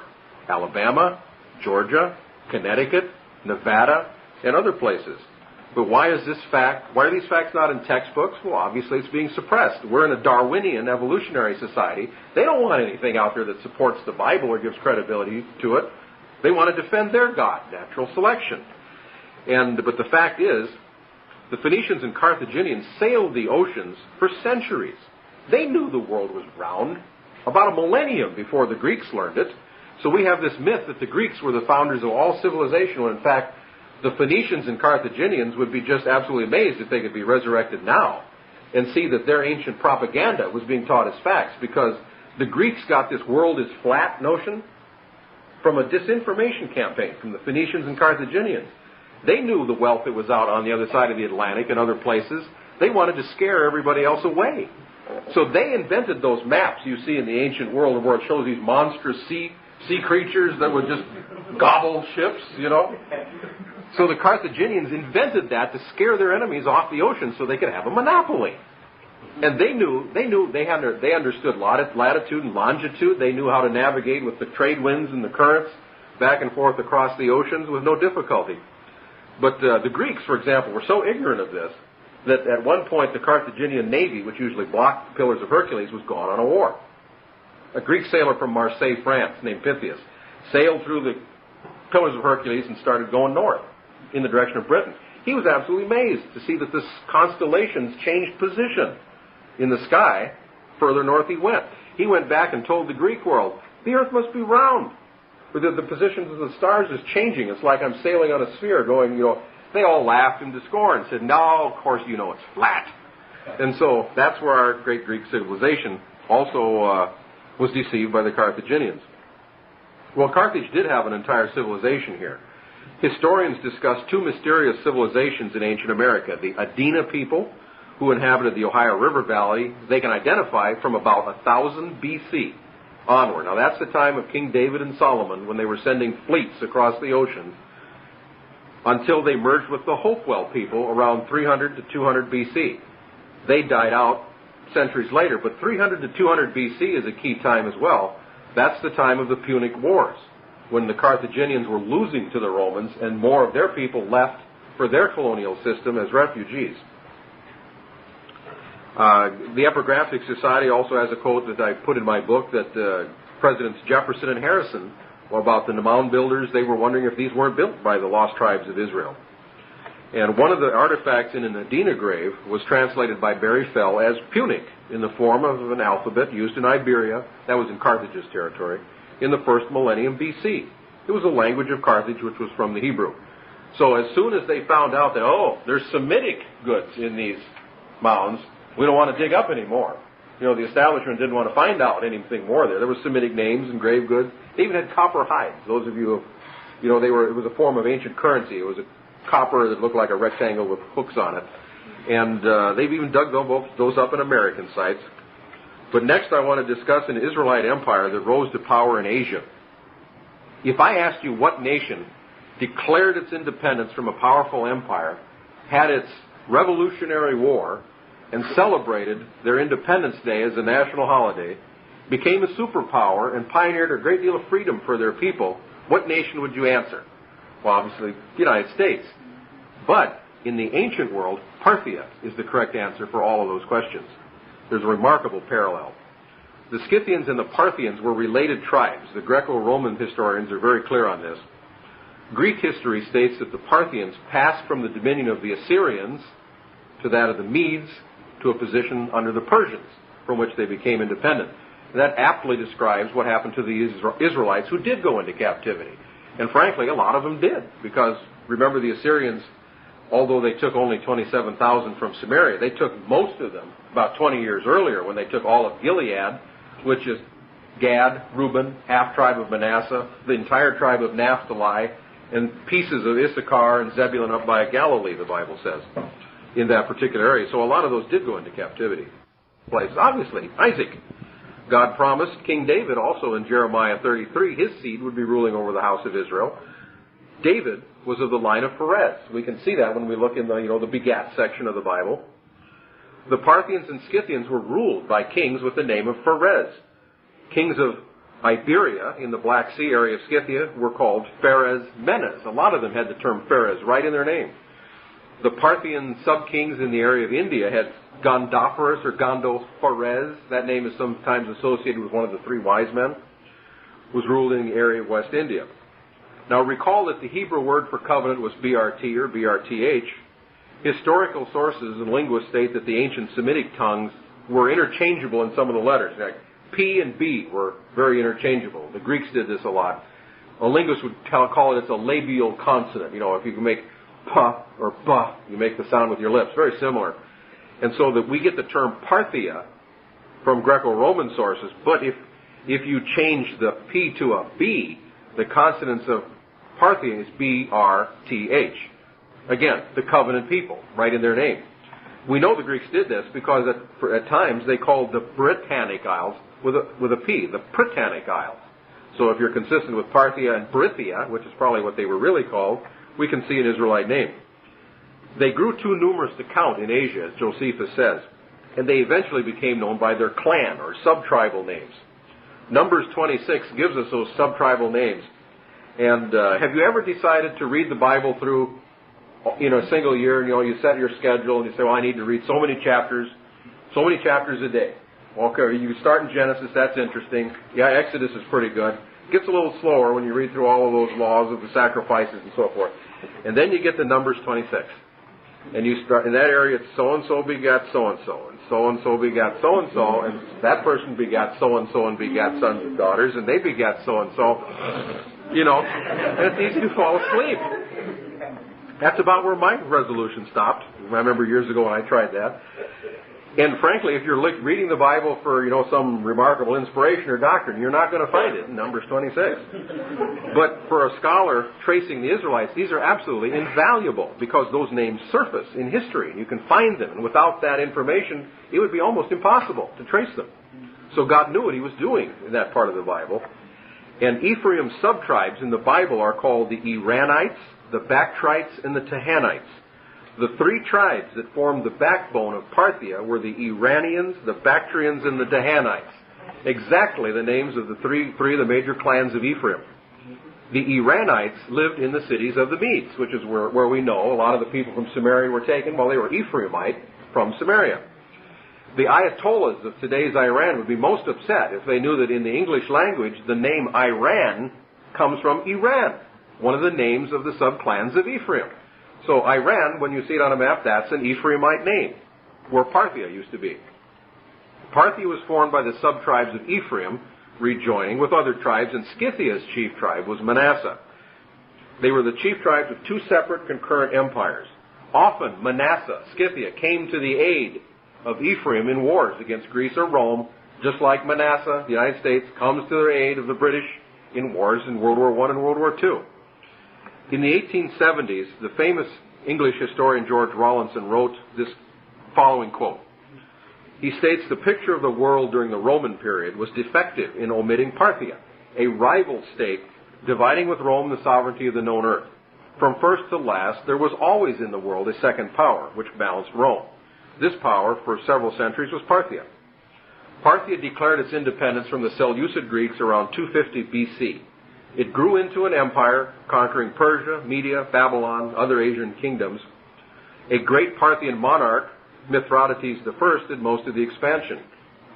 Alabama, Georgia, Connecticut, Nevada, and other places. But why are these facts not in textbooks? Well, obviously it's being suppressed. We're in a Darwinian evolutionary society. They don't want anything out there that supports the Bible or gives credibility to it. They want to defend their God, natural selection. But the fact is, the Phoenicians and Carthaginians sailed the oceans for centuries. They knew the world was round about a millennium before the Greeks learned it. So we have this myth that the Greeks were the founders of all civilization, when in fact the Phoenicians and Carthaginians would be just absolutely amazed if they could be resurrected now and see that their ancient propaganda was being taught as facts, because the Greeks got this world is flat notion from a disinformation campaign from the Phoenicians and Carthaginians. They knew the wealth that was out on the other side of the Atlantic and other places. They wanted to scare everybody else away. So they invented those maps you see in the ancient world where it shows these monstrous sea creatures that would just gobble ships, So the Carthaginians invented that to scare their enemies off the ocean so they could have a monopoly. And they understood latitude and longitude. They knew how to navigate with the trade winds and the currents back and forth across the oceans with no difficulty. But the Greeks, for example, were so ignorant of this that at one point the Carthaginian navy, which usually blocked the Pillars of Hercules, was gone on a war. A Greek sailor from Marseille, France, named Pythias, sailed through the Pillars of Hercules and started going north in the direction of Britain. He was absolutely amazed to see that the constellations changed position in the sky. Further north he went. He went back and told the Greek world, the earth must be round. Or the positions of the stars is changing. It's like I'm sailing on a sphere going, They all laughed him to scorn and said, no, of course it's flat. And so that's where our great Greek civilization also was deceived by the Carthaginians. Well, Carthage did have an entire civilization here. Historians discuss two mysterious civilizations in ancient America. The Adena people, who inhabited the Ohio River Valley, they can identify from about 1000 BC onward. Now that's the time of King David and Solomon, when they were sending fleets across the ocean, until they merged with the Hopewell people around 300 to 200 BC. They died out centuries later, but 300 to 200 BC is a key time as well. That's the time of the Punic Wars, when the Carthaginians were losing to the Romans and more of their people left for their colonial system as refugees. The Epigraphic Society also has a quote that I put in my book that Presidents Jefferson and Harrison, about the mound builders, they were wondering if these weren't built by the lost tribes of Israel. And one of the artifacts in an Adena grave was translated by Barry Fell as Punic in the form of an alphabet used in Iberia, that was in Carthage's territory, in the first millennium BC. It was a language of Carthage which was from the Hebrew. So as soon as they found out that, there's Semitic goods in these mounds, we don't want to dig up anymore. The establishment didn't want to find out anything more there. There were Semitic names and grave goods. They even had copper hides. Those of you who, it was a form of ancient currency. It was a copper that looked like a rectangle with hooks on it. And they've even dug those up in American sites. But next I want to discuss an Israelite empire that rose to power in Asia. If I asked you what nation declared its independence from a powerful empire, had its Revolutionary War, and celebrated their Independence Day as a national holiday, became a superpower, and pioneered a great deal of freedom for their people, what nation would you answer? Well, obviously, the United States. But in the ancient world, Parthia is the correct answer for all of those questions. There's a remarkable parallel. The Scythians and the Parthians were related tribes. The Greco-Roman historians are very clear on this. Greek history states that the Parthians passed from the dominion of the Assyrians to that of the Medes, to a position under the Persians, from which they became independent. That aptly describes what happened to the Israelites who did go into captivity. And frankly, a lot of them did, because remember the Assyrians, although they took only 27,000 from Samaria, they took most of them about 20 years earlier when they took all of Gilead, which is Gad, Reuben, half tribe of Manasseh, the entire tribe of Naphtali, and pieces of Issachar and Zebulun up by Galilee, the Bible says, in that particular area. So a lot of those did go into captivity. Obviously, Isaac. God promised King David also in Jeremiah 33, his seed would be ruling over the house of Israel. David was of the line of Perez. We can see that when we look in the begat section of the Bible. The Parthians and Scythians were ruled by kings with the name of Perez. Kings of Iberia in the Black Sea area of Scythia were called Pharez Menes. A lot of them had the term Pharez right in their name. The Parthian sub-kings in the area of India had Gondophares or Gondophares. That name is sometimes associated with one of the three wise men. Was ruled in the area of West India. Now recall that the Hebrew word for covenant was BRT or BRTH. Historical sources and linguists state that the ancient Semitic tongues were interchangeable in some of the letters. Like P and B were very interchangeable. The Greeks did this a lot. A linguist would call it a labial consonant. If you can make pa or ba, you make the sound with your lips. Very similar. And so that we get the term Parthia from Greco-Roman sources. But if you change the P to a B, the consonants of Parthia is B-R-T-H. Again, the covenant people, right in their name. We know the Greeks did this because at times they called the Britannic Isles with a P, the Britannic Isles. So if you're consistent with Parthia and Brythia, which is probably what they were really called, we can see an Israelite name. They grew too numerous to count in Asia, as Josephus says, and they eventually became known by their clan or sub-tribal names. Numbers 26 gives us those sub-tribal names. And have you ever decided to read the Bible through in a single year? You set your schedule and you say, well, I need to read so many chapters a day. Okay, you start in Genesis, that's interesting. Yeah, Exodus is pretty good. It gets a little slower when you read through all of those laws of the sacrifices and so forth. And then you get to Numbers 26. And you start in that area, it's so-and-so begat so-and-so, and so-and-so begat so-and-so, and that person begat so-and-so and begat sons and daughters, and they begat so-and-so. And it's easy to fall asleep. That's about where my resolution stopped. I remember years ago when I tried that. And frankly, if you're reading the Bible for, some remarkable inspiration or doctrine, you're not going to find it in Numbers 26. But for a scholar tracing the Israelites, these are absolutely invaluable because those names surface in history. You can find them. And without that information, it would be almost impossible to trace them. So God knew what he was doing in that part of the Bible. And Ephraim's sub-tribes in the Bible are called the Iranites, the Bactrites, and the Tahanites. The three tribes that formed the backbone of Parthia were the Iranians, the Bactrians, and the Tahanites. Exactly the names of the three of the major clans of Ephraim. The Iranites lived in the cities of the Medes, which is where we know a lot of the people from Samaria were taken. Well, they were Ephraimite from Samaria. The Ayatollahs of today's Iran would be most upset if they knew that in the English language the name Iran comes from Iran, one of the names of the sub-clans of Ephraim. So Iran, when you see it on a map, that's an Ephraimite name, where Parthia used to be. Parthia was formed by the sub-tribes of Ephraim, rejoining with other tribes, and Scythia's chief tribe was Manasseh. They were the chief tribes of two separate concurrent empires. Often Manasseh, Scythia, came to the aid of Ephraim in wars against Greece or Rome, just like Manasseh, the United States, comes to the aid of the British in wars in World War I and World War II. In the 1870s, the famous English historian George Rawlinson wrote this following quote. He states the picture of the world during the Roman period was defective in omitting Parthia, a rival state dividing with Rome the sovereignty of the known earth. From first to last, there was always in the world a second power, which balanced Rome. This power, for several centuries, was Parthia. Parthia declared its independence from the Seleucid Greeks around 250 B.C. It grew into an empire, conquering Persia, Media, Babylon, other Asian kingdoms. A great Parthian monarch, Mithridates I, did most of the expansion.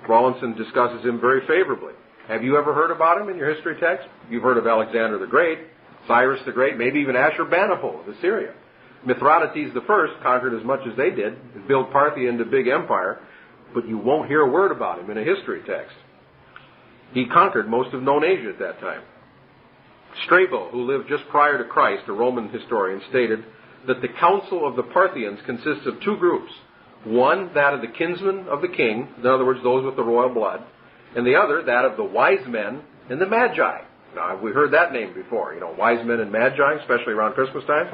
Rawlinson discusses him very favorably. Have you ever heard about him in your history text? You've heard of Alexander the Great, Cyrus the Great, maybe even Ashurbanipal of Assyria. Mithridates I conquered as much as they did and built Parthia into a big empire, but you won't hear a word about him in a history text. He conquered most of known Asia at that time. Strabo, who lived just prior to Christ, a Roman historian, stated that the council of the Parthians consists of two groups. One, that of the kinsmen of the king, in other words, those with the royal blood, and the other, that of the wise men and the magi. Now, we heard that name before, wise men and magi, especially around Christmas time.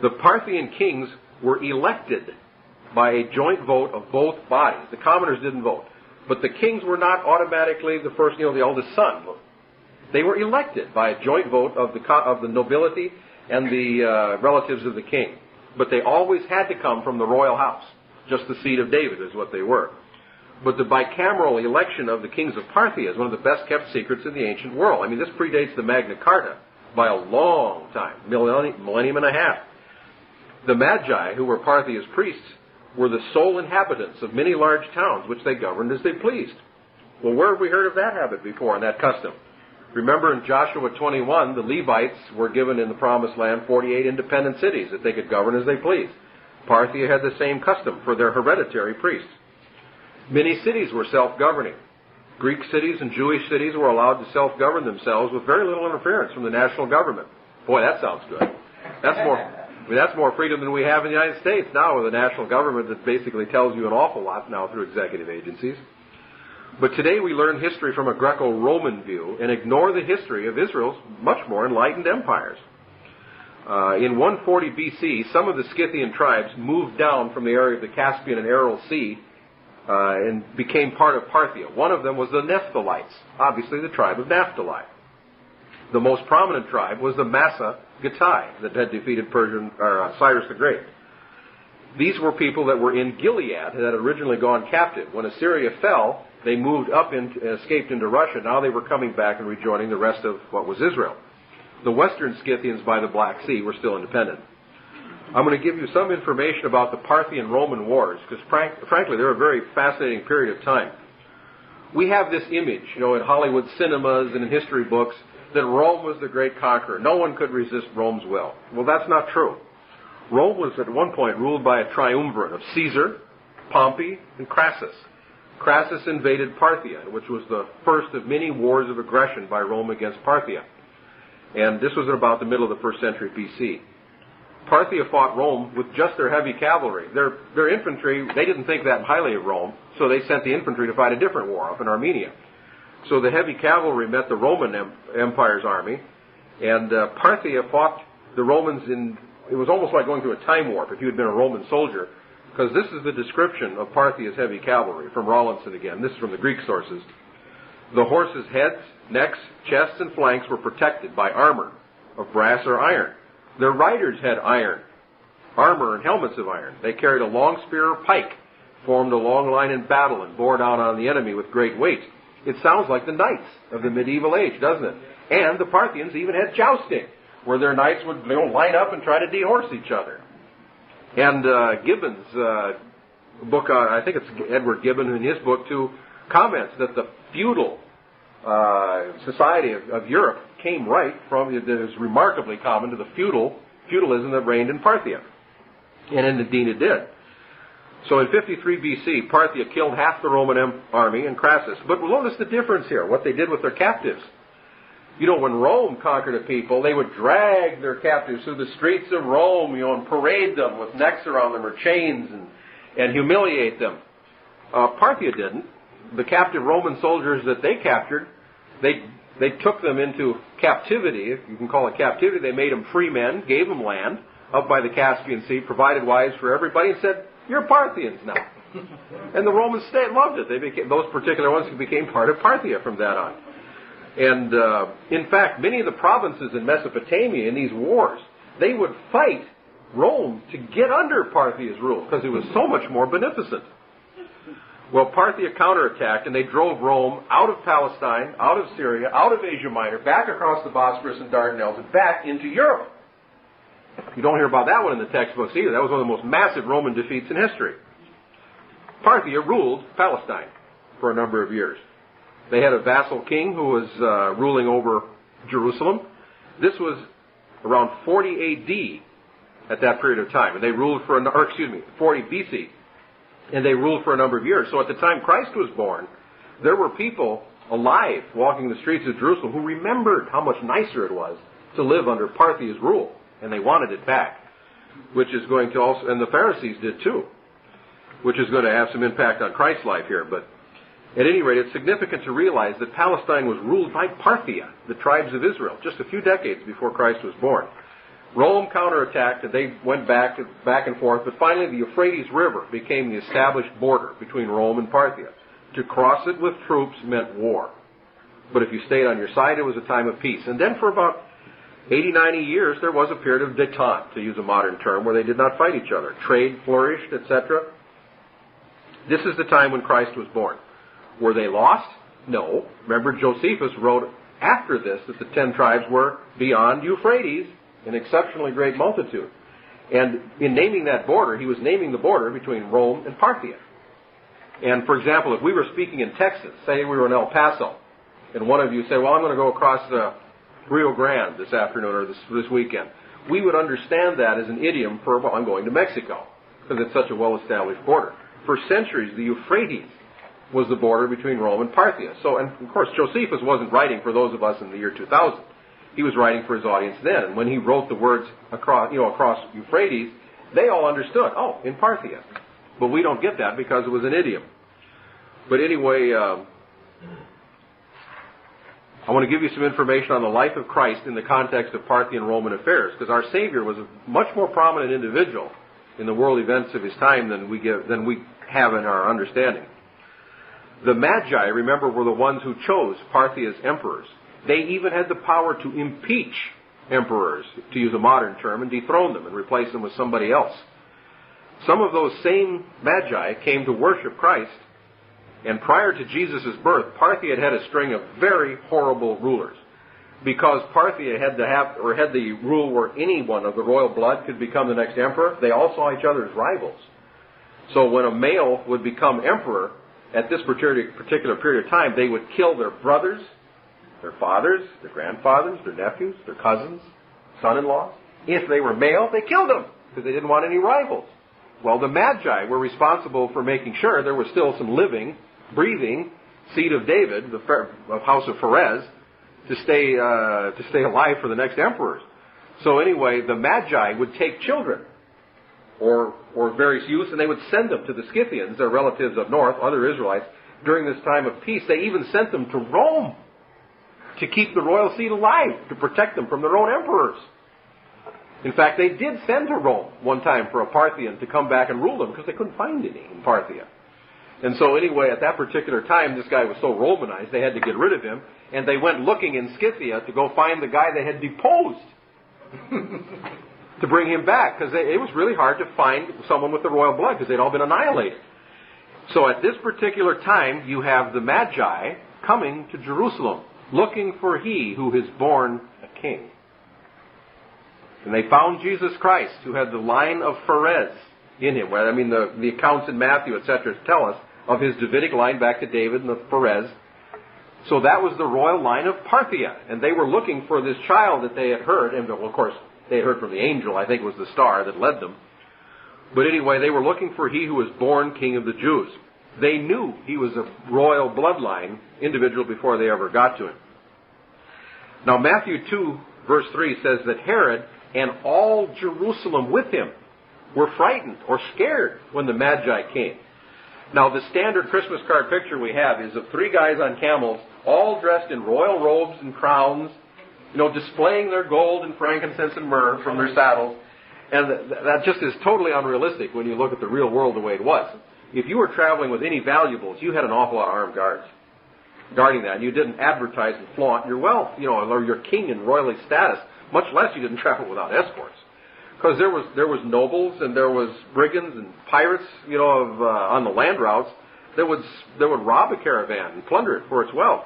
The Parthian kings were elected by a joint vote of both bodies. The commoners didn't vote. But the kings were not automatically the first, the eldest son. They were elected by a joint vote of the nobility and the relatives of the king. But they always had to come from the royal house. Just the seed of David is what they were. But the bicameral election of the kings of Parthia is one of the best kept secrets in the ancient world. I mean, this predates the Magna Carta by a long time, millennium and a half. The Magi, who were Parthia's priests, were the sole inhabitants of many large towns, which they governed as they pleased. Well, where have we heard of that habit before and that custom? Remember in Joshua 21, the Levites were given in the Promised Land 48 independent cities that they could govern as they pleased. Parthia had the same custom for their hereditary priests. Many cities were self-governing. Greek cities and Jewish cities were allowed to self-govern themselves with very little interference from the national government. Boy, that sounds good. That's more freedom than we have in the United States now with a national government that basically tells you an awful lot now through executive agencies. But today we learn history from a Greco-Roman view and ignore the history of Israel's much more enlightened empires. In 140 BC, some of the Scythian tribes moved down from the area of the Caspian and Aral Sea and became part of Parthia. One of them was the Naphtalites, obviously the tribe of Naphtali. The most prominent tribe was the Massa Gittai that had defeated Cyrus the Great. These were people that were in Gilead that had originally gone captive. When Assyria fell, they moved up and escaped into Russia. Now they were coming back and rejoining the rest of what was Israel. The western Scythians by the Black Sea were still independent. I'm going to give you some information about the Parthian-Roman wars, because frankly, they're a very fascinating period of time. We have this image, in Hollywood cinemas and in history books, that Rome was the great conqueror. No one could resist Rome's will. Well, that's not true. Rome was at one point ruled by a triumvirate of Caesar, Pompey, and Crassus. Crassus invaded Parthia, which was the first of many wars of aggression by Rome against Parthia. And this was at about the middle of the 1st century BC. Parthia fought Rome with just their heavy cavalry. Their infantry, they didn't think that highly of Rome, so they sent the infantry to fight a different war up in Armenia. So the heavy cavalry met the Roman Empire's army, and Parthia fought the Romans it was almost like going through a time warp if you had been a Roman soldier, because this is the description of Parthia's heavy cavalry from Rawlinson again. This is from the Greek sources. The horses' heads, necks, chests, and flanks were protected by armor of brass or iron. Their riders had armor and helmets of iron. They carried a long spear or pike, formed a long line in battle, and bore down on the enemy with great weight. It sounds like the knights of the medieval age, doesn't it? And the Parthians even had jousting, where their knights would line up and try to dehorse each other. And Gibbon's book, I think it's Edward Gibbon in his book too, comments that the feudal society of Europe came right from, that is remarkably common to the feudalism that reigned in Parthia. And indeed it did. So in 53 BC, Parthia killed half the Roman army and Crassus. But notice the difference here, what they did with their captives. When Rome conquered a people, they would drag their captives through the streets of Rome, and parade them with necks around them or chains and humiliate them. Parthia didn't. The captive Roman soldiers that they captured, they took them into captivity, if you can call it captivity. They made them free men, gave them land up by the Caspian Sea, provided wives for everybody, and said, "You're Parthians now." And the Roman state loved it. Those particular ones became part of Parthia from that on. And in fact, many of the provinces in Mesopotamia in these wars, they would fight Rome to get under Parthia's rule because it was so much more beneficent. Well, Parthia counterattacked, and they drove Rome out of Palestine, out of Syria, out of Asia Minor, back across the Bosphorus and Dardanelles, and back into Europe. You don't hear about that one in the textbooks either. That was one of the most massive Roman defeats in history. Parthia ruled Palestine for a number of years. They had a vassal king who was ruling over Jerusalem. This was around 40 AD. at that period of time. And they ruled for, 40 BC. And they ruled for a number of years. So at the time Christ was born, there were people alive walking the streets of Jerusalem who remembered how much nicer it was to live under Parthia's rule. And they wanted it back. Which is going to also, and the Pharisees did too, which is going to have some impact on Christ's life here. But at any rate, it's significant to realize that Palestine was ruled by Parthia, the tribes of Israel, just a few decades before Christ was born. Rome counterattacked, and they went back and forth, but finally the Euphrates River became the established border between Rome and Parthia. To cross it with troops meant war. But if you stayed on your side, it was a time of peace. And then for about 80, 90 years, there was a period of détente, to use a modern term, where they did not fight each other. Trade flourished, etc. This is the time when Christ was born. Were they lost? No. Remember, Josephus wrote after this that the 10 tribes were beyond Euphrates, an exceptionally great multitude. And in naming that border, he was naming the border between Rome and Parthia. And, for example, if we were speaking in Texas, say we were in El Paso, and one of you said, well, I'm going to go across the Rio Grande this afternoon or this weekend, we would understand that as an idiom for, well, I'm going to Mexico, because it's such a well-established border. For centuries, the Euphrates was the border between Rome and Parthia. So, and of course, Josephus wasn't writing for those of us in the year 2000. He was writing for his audience then. And when he wrote the words across Euphrates, they all understood, oh, in Parthia. But we don't get that because it was an idiom. But anyway, I want to give you some information on the life of Christ in the context of Parthian Roman affairs, because our Savior was a much more prominent individual in the world events of his time than we have in our understanding. The Magi, remember, were the ones who chose Parthia's emperors. They even had the power to impeach emperors, to use a modern term, and dethrone them and replace them with somebody else. Some of those same Magi came to worship Christ, and prior to Jesus' birth, Parthia had a string of very horrible rulers. Because Parthia had the rule where anyone of the royal blood could become the next emperor, they all saw each other as rivals. So when a male would become emperor, at this particular period of time, they would kill their brothers, their fathers, their grandfathers, their nephews, their cousins, son-in-laws. If they were male, they killed them because they didn't want any rivals. Well, the Magi were responsible for making sure there was still some living, breathing seed of David, of House of Perez, to stay alive for the next emperors. So anyway, the Magi would take children or various youths, and they would send them to the Scythians, their relatives up north, other Israelites, during this time of peace. They even sent them to Rome to keep the royal seed alive, to protect them from their own emperors. In fact, they did send to Rome one time for a Parthian to come back and rule them because they couldn't find any in Parthia. And so anyway, at that particular time, this guy was so Romanized, they had to get rid of him, and they went looking in Scythia to go find the guy they had deposed to bring him back, because it was really hard to find someone with the royal blood because they'd all been annihilated. So at this particular time, you have the Magi coming to Jerusalem, looking for he who is born a king. And they found Jesus Christ, who had the line of Perez in him. I mean, the accounts in Matthew, etc., tell us of his Davidic line back to David and the Perez. So that was the royal line of Parthia. And they were looking for this child that they had heard. And, well, of course, they had heard from the angel. I think it was the star that led them. But anyway, they were looking for he who was born King of the Jews. They knew he was a royal bloodline individual before they ever got to him. Now, Matthew 2, verse 3 says that Herod and all Jerusalem with him were frightened or scared when the Magi came. Now, the standard Christmas card picture we have is of 3 guys on camels, all dressed in royal robes and crowns, displaying their gold and frankincense and myrrh from their saddles. And that just is totally unrealistic when you look at the real world the way it was. If you were traveling with any valuables, you had an awful lot of armed guards guarding that. You didn't advertise and flaunt your wealth, or your king and royally status. Much less you didn't travel without escorts. Because there was nobles and there was brigands and pirates, on the land routes that would rob a caravan and plunder it for its wealth.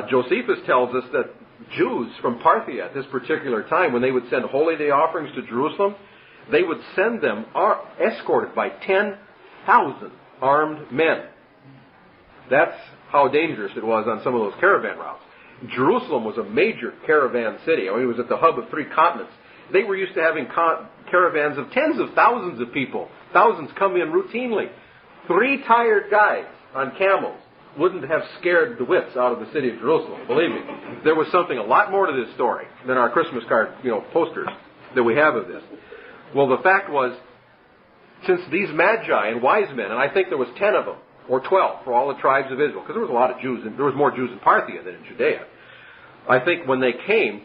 Josephus tells us that Jews from Parthia at this particular time, when they would send holy day offerings to Jerusalem, they would send them escorted by 10,000 armed men. That's how dangerous it was on some of those caravan routes. Jerusalem was a major caravan city. It was at the hub of 3 continents. They were used to having caravans of tens of thousands of people. Thousands come in routinely. 3 tired guys on camels wouldn't have scared the wits out of the city of Jerusalem. Believe me. There was something a lot more to this story than our Christmas card, posters that we have of this. Well, the fact was, since these magi and wise men, and I think there was 10 of them, or 12 for all the tribes of Israel, because there was a lot of Jews, and there was more Jews in Parthia than in Judea. I think when they came,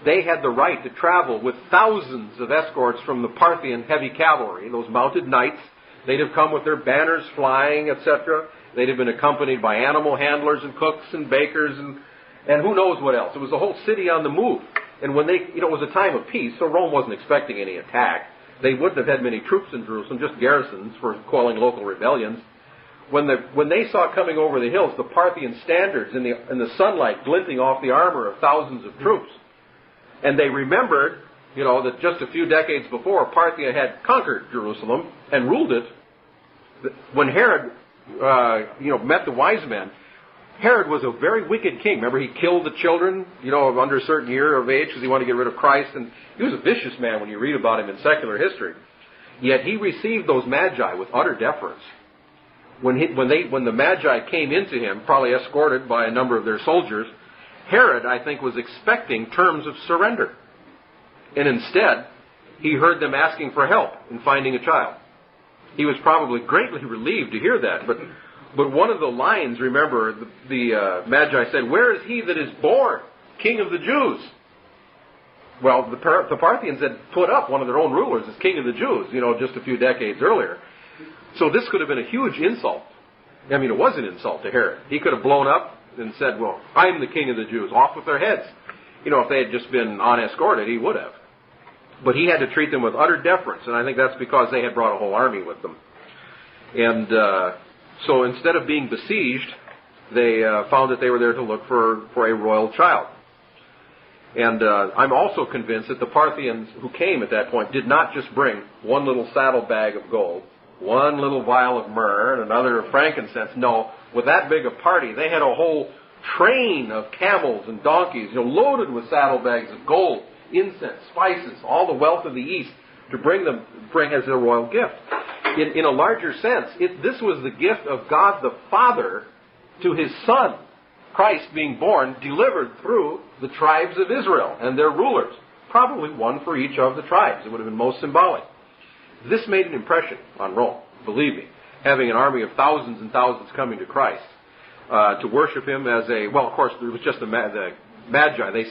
they had the right to travel with thousands of escorts from the Parthian heavy cavalry, those mounted knights. They'd have come with their banners flying, etc. They'd have been accompanied by animal handlers and cooks and bakers and who knows what else. It was a whole city on the move. And when it was a time of peace, so Rome wasn't expecting any attack. They wouldn't have had many troops in Jerusalem, just garrisons for quelling local rebellions. When they saw coming over the hills the Parthian standards in the sunlight glinting off the armor of thousands of troops, and they remembered, that just a few decades before Parthia had conquered Jerusalem and ruled it. When Herod, met the wise men, Herod was a very wicked king. Remember, he killed the children, of under a certain year of age because he wanted to get rid of Christ, and he was a vicious man when you read about him in secular history. Yet he received those magi with utter deference. When the magi came into him, probably escorted by a number of their soldiers, Herod, I think, was expecting terms of surrender. And instead, he heard them asking for help in finding a child. He was probably greatly relieved to hear that. But one of the lines, remember, the Magi said, "Where is he that is born, King of the Jews?" Well, the Parthians had put up one of their own rulers as King of the Jews, just a few decades earlier. So this could have been a huge insult. I mean, it was an insult to Herod. He could have blown up and said, "Well, I'm the King of the Jews. Off with their heads." If they had just been unescorted, he would have. But he had to treat them with utter deference, and I think that's because they had brought a whole army with them. And so instead of being besieged, they found that they were there to look for a royal child. And I'm also convinced that the Parthians who came at that point did not just bring one little saddlebag of gold, one little vial of myrrh, and another of frankincense. No, with that big a party, they had a whole train of camels and donkeys, loaded with saddlebags of gold, incense, spices, all the wealth of the East to bring as their royal gift. In a larger sense, this was the gift of God the Father to His Son, Christ being born, delivered through the tribes of Israel and their rulers, probably one for each of the tribes. It would have been most symbolic. This made an impression on Rome, believe me, having an army of thousands and thousands coming to Christ to worship Him as of course, it was just the Magi. They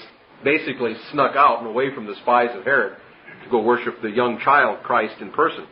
basically snuck out and away from the spies of Herod to go worship the young child Christ in person.